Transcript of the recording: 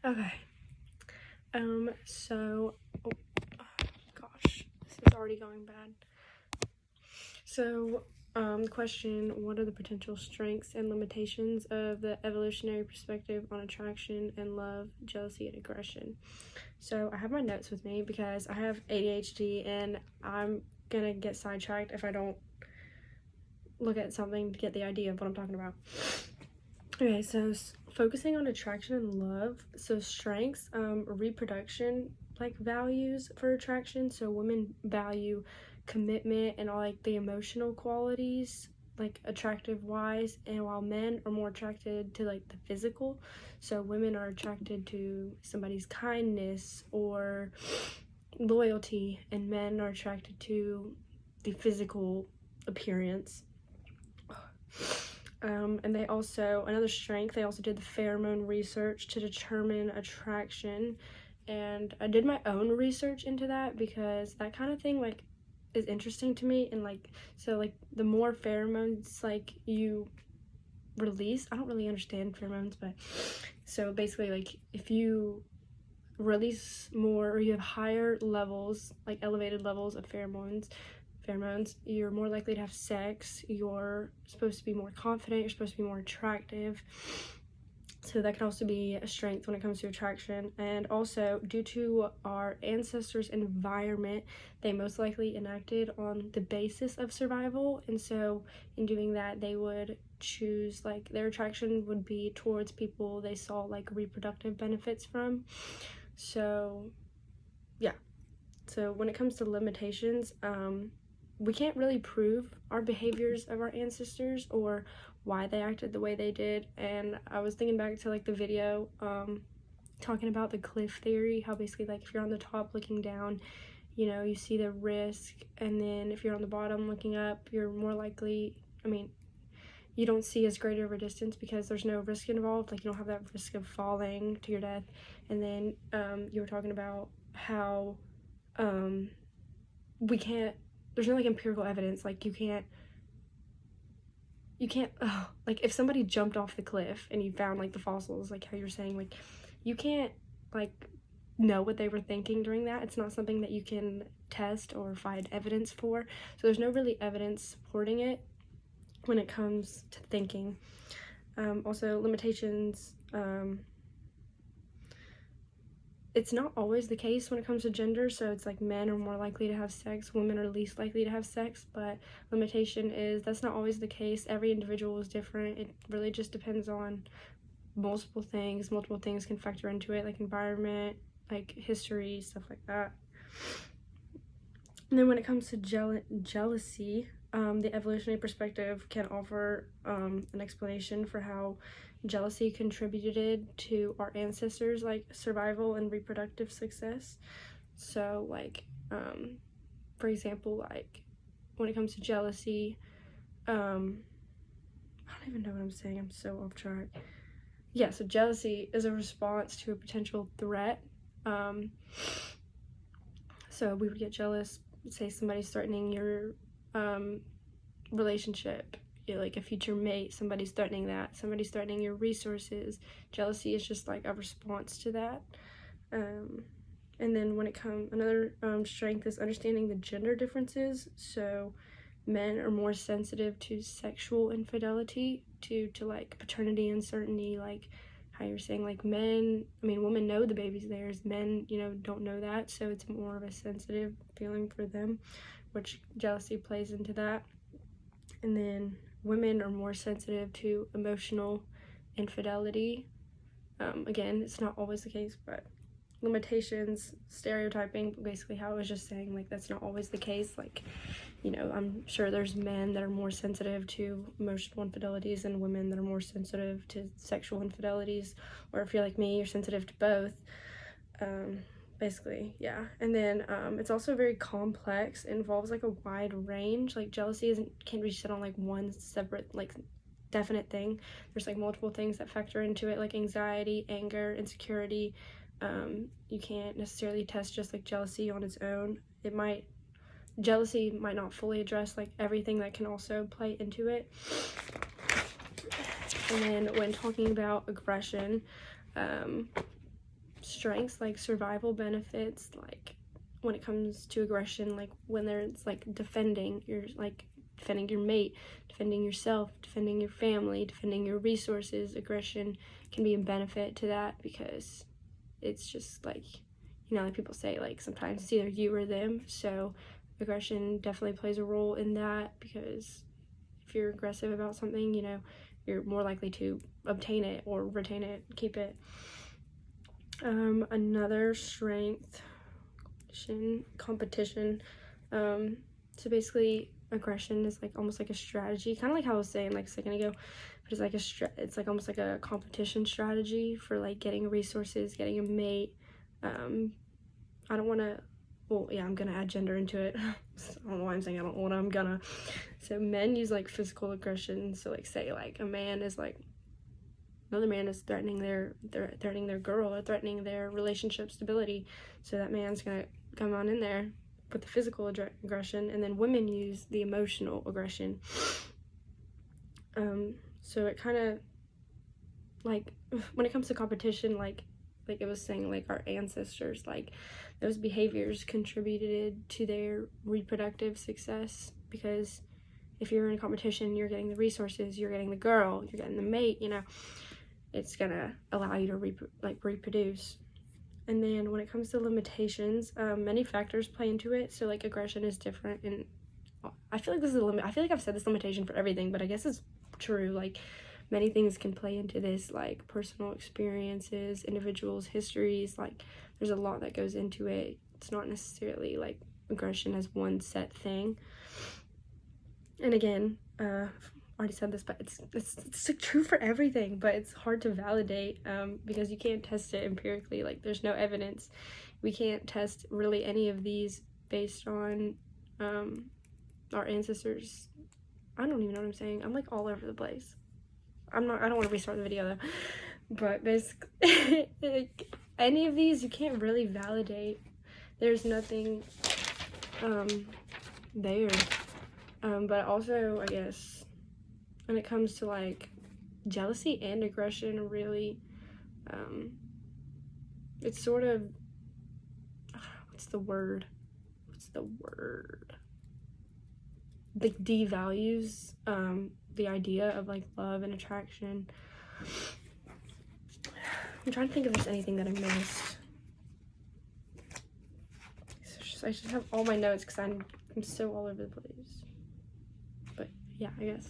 Okay. So, oh, gosh, this is already going bad. So, question, what are the potential strengths and limitations of the evolutionary perspective on attraction and love, jealousy, and aggression? So, I have my notes with me because I have ADHD and I'm gonna get sidetracked if I don't look at something to get the idea of what I'm talking about. Okay, so focusing on attraction and love. So strengths, reproduction, like values for attraction. So women value commitment and all like the emotional qualities, like attractive wise, and while men are more attracted to like the physical. So women are attracted to somebody's kindness or loyalty, and men are attracted to the physical appearance. And they also, another strength, they also did the pheromone research to determine attraction. And I did my own research into that because that kind of thing, like, is interesting to me. And, like, so, like, the more pheromones, like, you release, I don't really understand pheromones, but, so basically, like, if you release more or you have higher levels, like elevated levels of pheromones, you're more likely to have sex, you're supposed to be more confident, you're supposed to be more attractive. So that can also be a strength when it comes to attraction. And also, due to our ancestors' environment, they most likely enacted on the basis of survival. And so in doing that, they would choose, like, their attraction would be towards people they saw like reproductive benefits from. So yeah. So when it comes to limitations, we can't really prove our behaviors of our ancestors or why they acted the way they did. And I was thinking back to like the video talking about the cliff theory, how basically like if you're on the top looking down, you know, you see the risk, and then if you're on the bottom looking up, you're more likely, you don't see as greater of a distance because there's no risk involved, like you don't have that risk of falling to your death. And then you were talking about how there's no like empirical evidence, like you can't like if somebody jumped off the cliff and you found like the fossils, like how you're saying, like you can't like know what they were thinking during that. It's not something that you can test or find evidence for, so there's no really evidence supporting it when it comes to thinking. Also limitations, it's not always the case when it comes to gender, so it's like men are more likely to have sex, women are least likely to have sex, but limitation is that's not always the case. Every individual is different. It really just depends on multiple things can factor into it, like environment, like history, stuff like that. And then when it comes to jealousy, the evolutionary perspective can offer an explanation for how jealousy contributed to our ancestors' like survival and reproductive success. So like for example, like when it comes to jealousy, I don't even know what I'm saying, I'm so off track. Yeah, so jealousy is a response to a potential threat. So we would get jealous, say somebody's threatening your relationship, like a future mate, somebody's threatening that, somebody's threatening your resources. Jealousy is just like a response to that. And then when it comes, another strength is understanding the gender differences. So men are more sensitive to sexual infidelity, to like paternity uncertainty, like how you're saying, like women know the baby's theirs, men, don't know that, so it's more of a sensitive feeling for them, which jealousy plays into that. And then women are more sensitive to emotional infidelity. Again, it's not always the case, but limitations, stereotyping, basically how I was just saying, like that's not always the case. Like, I'm sure there's men that are more sensitive to emotional infidelities and women that are more sensitive to sexual infidelities, or if you're like me, you're sensitive to both. Basically, yeah. And then it's also very complex. It involves like a wide range. Like jealousy can't be set on like one separate like definite thing. There's like multiple things that factor into it, like anxiety, anger, insecurity. You can't necessarily test just like jealousy on its own. Jealousy might not fully address like everything that can also play into it. And then when talking about aggression, strengths, like survival benefits, like when it comes to aggression, like when there's like defending your mate, defending yourself, defending your family, defending your resources. Aggression can be a benefit to that, because it's just like, like people say, like sometimes it's either you or them. So aggression definitely plays a role in that, because if you're aggressive about something, you're more likely to obtain it or retain it, keep it. Another strength, competition. So basically aggression is like almost like a strategy, kind of like how I was saying like a second ago, but it's like it's like almost like a competition strategy for like getting resources, getting a mate. I don't want to, well, yeah, I'm gonna add gender into it. I don't know why I'm saying I don't want to, I'm gonna. So men use like physical aggression. So like say like a man is like, another man is threatening their girl or threatening their relationship stability, so that man's gonna come on in there with the physical aggression, and then women use the emotional aggression. So it kind of like, when it comes to competition, like it was saying, like our ancestors, like those behaviors contributed to their reproductive success, because if you're in a competition, you're getting the resources, you're getting the girl, you're getting the mate, it's gonna allow you to reproduce. And then when it comes to limitations, many factors play into it. So like aggression is different, and I feel like this is a limit. I feel like I've said this limitation for everything, but I guess it's true. Like many things can play into this, like personal experiences, individuals' histories. Like there's a lot that goes into it. It's not necessarily like aggression as one set thing. And again, already said this, but it's true for everything, but it's hard to validate, because you can't test it empirically. Like there's no evidence. We can't test really any of these based on our ancestors. I don't even know what I'm saying. I'm like all over the place. I don't want to restart the video though, but basically like, any of these you can't really validate. There's nothing there. But also, I guess, when it comes to like jealousy and aggression, really, it's sort of, what's the word? Like devalues the idea of like love and attraction. I'm trying to think if there's anything that I missed. I should have all my notes because I'm so all over the place. But yeah, I guess.